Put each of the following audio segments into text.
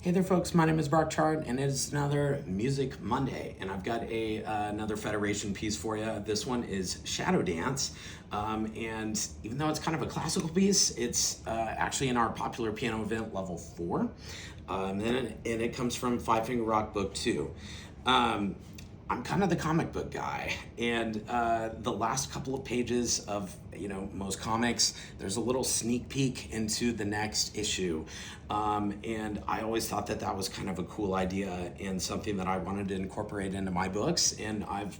Hey there folks, my name is Brock Chart and it's another Music Monday, and I've got another Federation piece for you. This one is Shadow Dance, and even though it's kind of a classical piece, it's actually in our popular piano event level 4, and it comes from Five Finger Rock Book 2. I'm kind of the comic book guy, and the last couple of pages of most comics, there's a little sneak peek into the next issue, and I always thought that that was kind of a cool idea and something that I wanted to incorporate into my books, and I've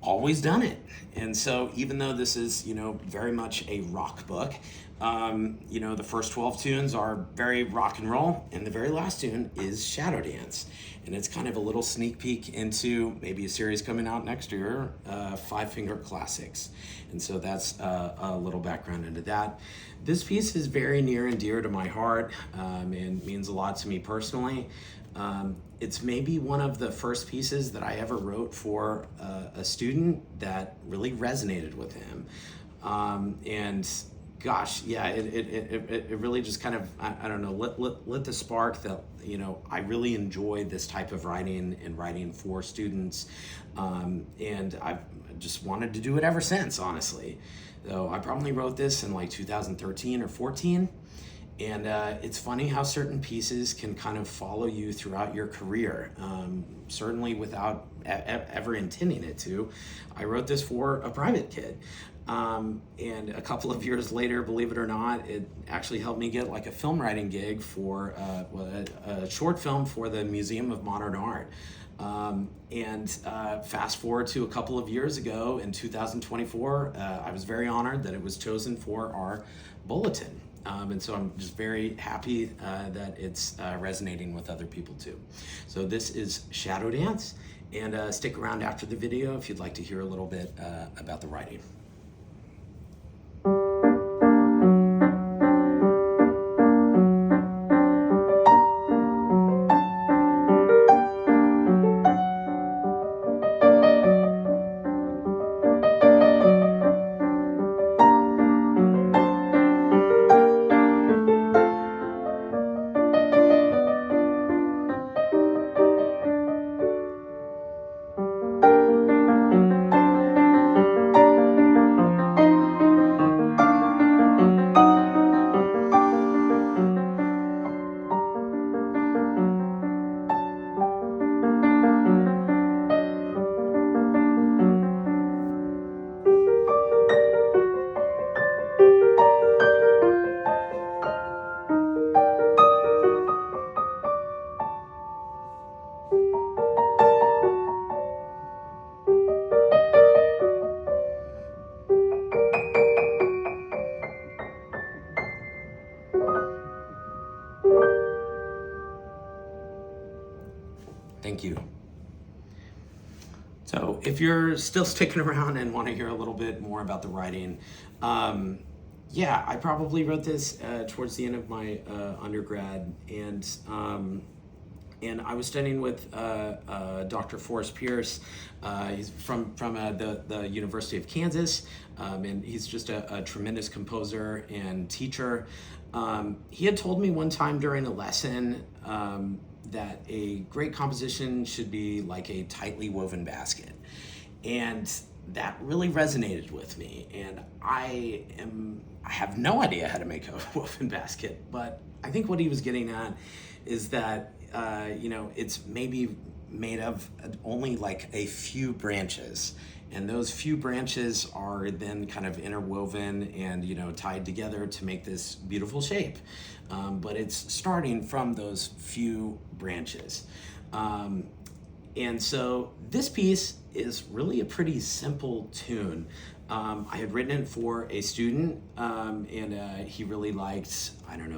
always done it. And so even though this is very much a rock book, the first 12 tunes are very rock and roll, and the very last tune is Shadow Dance, and it's kind of a little sneak peek into maybe a series coming out next year, Five Finger Classics. And so that's a little background into that. This piece is very near and dear to my heart, and means a lot to me personally. It's maybe one of the first pieces that I ever wrote for a student that really resonated with him. And gosh, yeah, it really just kind of, I don't know, lit the spark that, I really enjoy this type of writing and writing for students. And I've just wanted to do it ever since, honestly. So I probably wrote this in like 2013 or 14. And it's funny how certain pieces can kind of follow you throughout your career, certainly without ever intending it to. I wrote this for a private kid. And a couple of years later, believe it or not, it actually helped me get like a film writing gig for a short film for the Museum of Modern Art. Fast forward to a couple of years ago in 2024, I was very honored that it was chosen for our bulletin. And so I'm just very happy that it's resonating with other people too. So this is Shadow Dance, and stick around after the video if you'd like to hear a little bit about the writing. Thank you. So if you're still sticking around and want to hear a little bit more about the writing, yeah, I probably wrote this towards the end of my undergrad, and I was studying with Dr. Forrest Pierce. He's from the University of Kansas, and he's just a tremendous composer and teacher. He had told me one time during a lesson that a great composition should be like a tightly woven basket. And that really resonated with me. And I have no idea how to make a woven basket, but I think what he was getting at is that, it's maybe made of only like a few branches. And those few branches are then kind of interwoven and, tied together to make this beautiful shape. But it's starting from those few branches. And so this piece is really a pretty simple tune. I had written it for a student, and he really liked,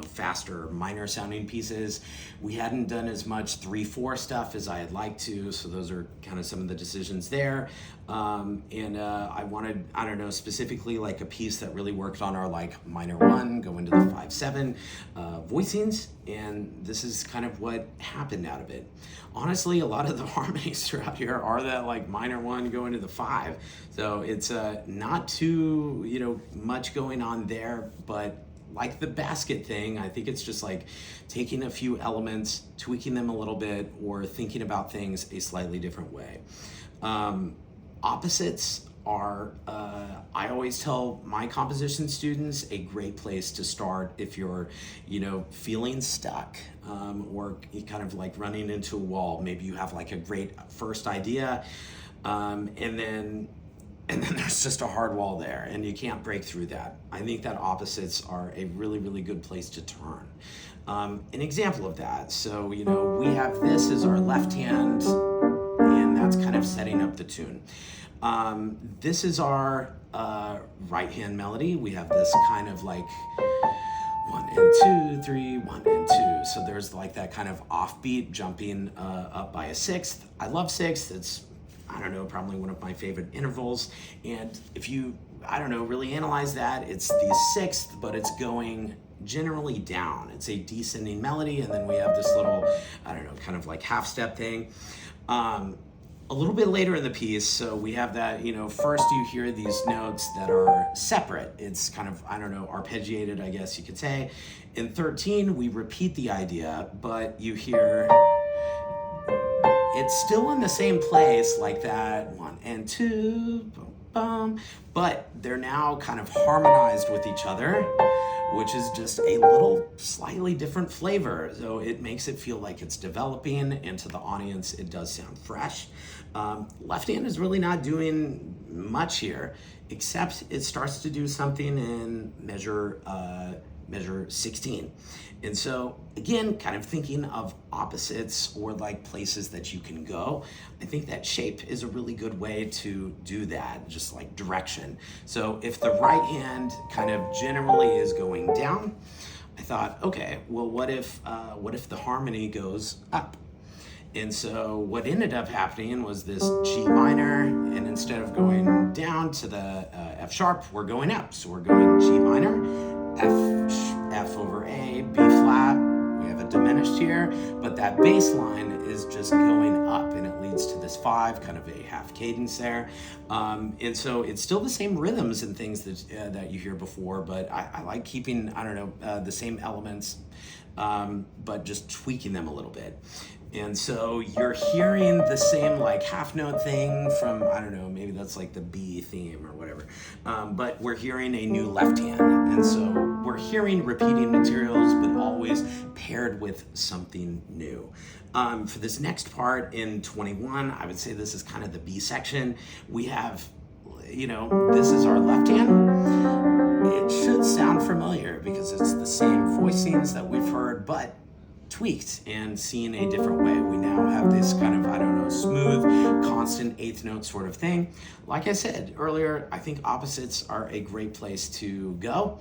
faster, minor sounding pieces. We hadn't done as much 3/4 stuff as I had liked to, so those are kind of some of the decisions there. I wanted, specifically like a piece that really worked on our like minor 1, go into the 5/7 voicings, and this is kind of what happened out of it. Honestly, a lot of the harmonies throughout here are that like minor 1 go into the 5, so it's not too much going on there, but like the basket thing, I think it's just like taking a few elements, tweaking them a little bit, or thinking about things a slightly different way. Opposites are, I always tell my composition students, a great place to start if you're, feeling stuck, or kind of like running into a wall. Maybe you have like a great first idea, and then there's just a hard wall there and you can't break through that. I think that opposites are a really, really good place to turn. An example of that, so, we have this as our left hand, and that's kind of setting up the tune. This is our right hand melody. We have this kind of like 1 and 2, 3, 1 and 2. So there's like that kind of offbeat jumping up by a sixth. I love sixth. It's, I don't know, probably one of my favorite intervals. And if you, really analyze that, it's the sixth, but it's going generally down. It's a descending melody, and then we have this little, kind of like half step thing. A little bit later in the piece, so we have that, first you hear these notes that are separate. It's kind of, arpeggiated, I guess you could say. In 13, we repeat the idea, but you hear it's still in the same place, like that 1 and 2, boom, boom, but they're now kind of harmonized with each other, which is just a little slightly different flavor. So it makes it feel like it's developing, and to the audience, it does sound fresh. Left hand is really not doing much here, except it starts to do something in measure 16. And so again, kind of thinking of opposites or like places that you can go, I think that shape is a really good way to do that, just like direction. So if the right hand kind of generally is going down, I thought, okay, well, what if the harmony goes up? And so what ended up happening was this G minor, and instead of going down to the F sharp, we're going up. So we're going G minor, F over A, B flat. We have a diminished here, but that bass line is just going up, and it leads to this 5, kind of a half cadence there. And so it's still the same rhythms and things that you hear before, but I like keeping, the same elements, but just tweaking them a little bit. And so you're hearing the same like half note thing from, maybe that's like the B theme or whatever. But we're hearing a new left hand. And so we're hearing repeating materials, but always paired with something new. For this next part in 21, I would say this is kind of the B section. We have, this is our left hand. It should sound familiar because it's the same voicings that we've heard, but tweaked and seen a different way. We now have this kind of, smooth, constant eighth note sort of thing. Like I said earlier, I think opposites are a great place to go.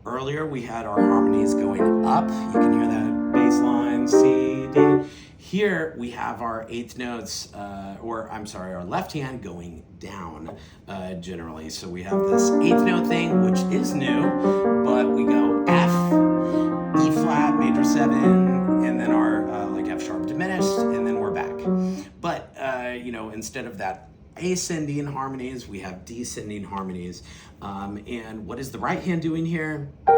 Earlier, we had our harmonies going up. You can hear that bass line, C, D. Here, we have our eighth notes, our left hand going down generally. So we have this eighth note thing, which is new, but we go F, E flat, major 7, and then our F sharp diminished, and then we're back. But, instead of that ascending harmonies, we have descending harmonies. And what is the right hand doing here? 3,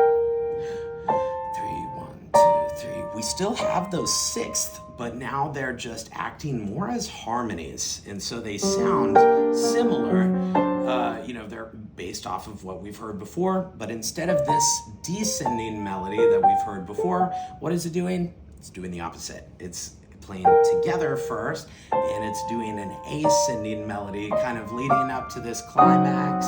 1, 2, 3. We still have those sixth, but now they're just acting more as harmonies. And so they sound similar. They're based off of what we've heard before, but instead of this descending melody that we've heard before, what is it doing? It's doing the opposite. It's playing together first, and it's doing an ascending melody, kind of leading up to this climax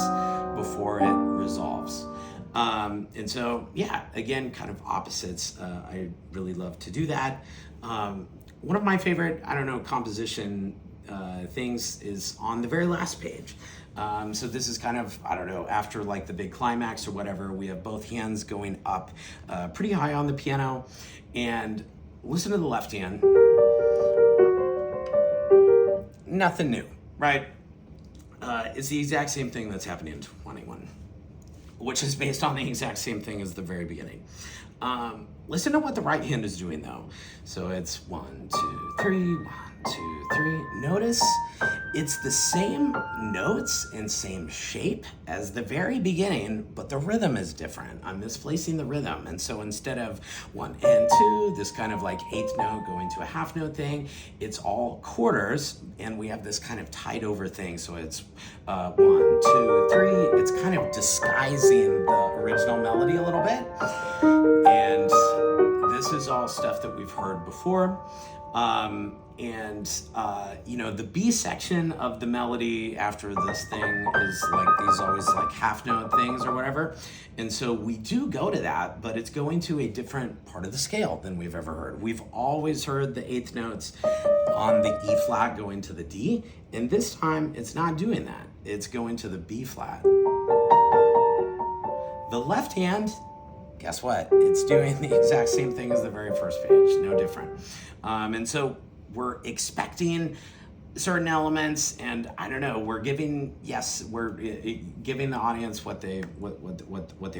before it resolves. And so, again, kind of opposites. I really love to do that. One of my favorite, composition things is on the very last page. So this is kind of, after like the big climax or whatever, we have both hands going up pretty high on the piano, and listen to the left hand. Nothing new, right? It's the exact same thing that's happening in 21, which is based on the exact same thing as the very beginning. Listen to what the right hand is doing though. So it's 1, 2, 3, 1, 2, 3. Notice it's the same notes and same shape as the very beginning, but the rhythm is different. I'm misplacing the rhythm. And so instead of 1 and 2, this kind of like eighth note going to a half note thing, it's all quarters, and we have this kind of tied over thing. So it's 1, 2, 3. It's kind of disguising the original melody a little bit. And this is all stuff that we've heard before. The B section of the melody after this thing is like these always like half note things or whatever. And so we do go to that, but it's going to a different part of the scale than we've ever heard. We've always heard the eighth notes on the E flat going to the D, and this time it's not doing that. It's going to the B flat. The left hand, guess what? It's doing the exact same thing as the very first page, no different. And so we're expecting certain elements, and I don't know, we're giving the audience what they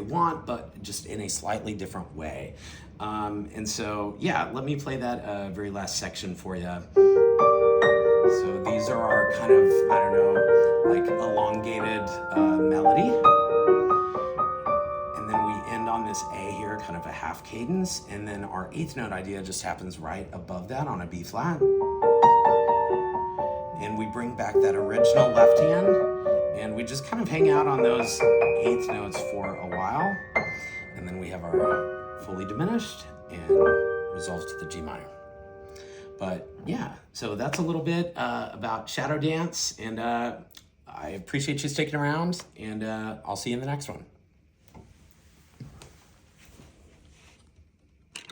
want, but just in a slightly different way. And so, yeah, let me play that very last section for you. So these are our kind of, I don't know, like elongated melody. And then we end on this A here, kind of a half cadence, and then our eighth note idea just happens right above that on a B flat. And we bring back that original left hand, and we just kind of hang out on those eighth notes for a while. And then we have our fully diminished and resolves to the G minor. But yeah, so that's a little bit about Shadow Dance, and I appreciate you sticking around, and I'll see you in the next one.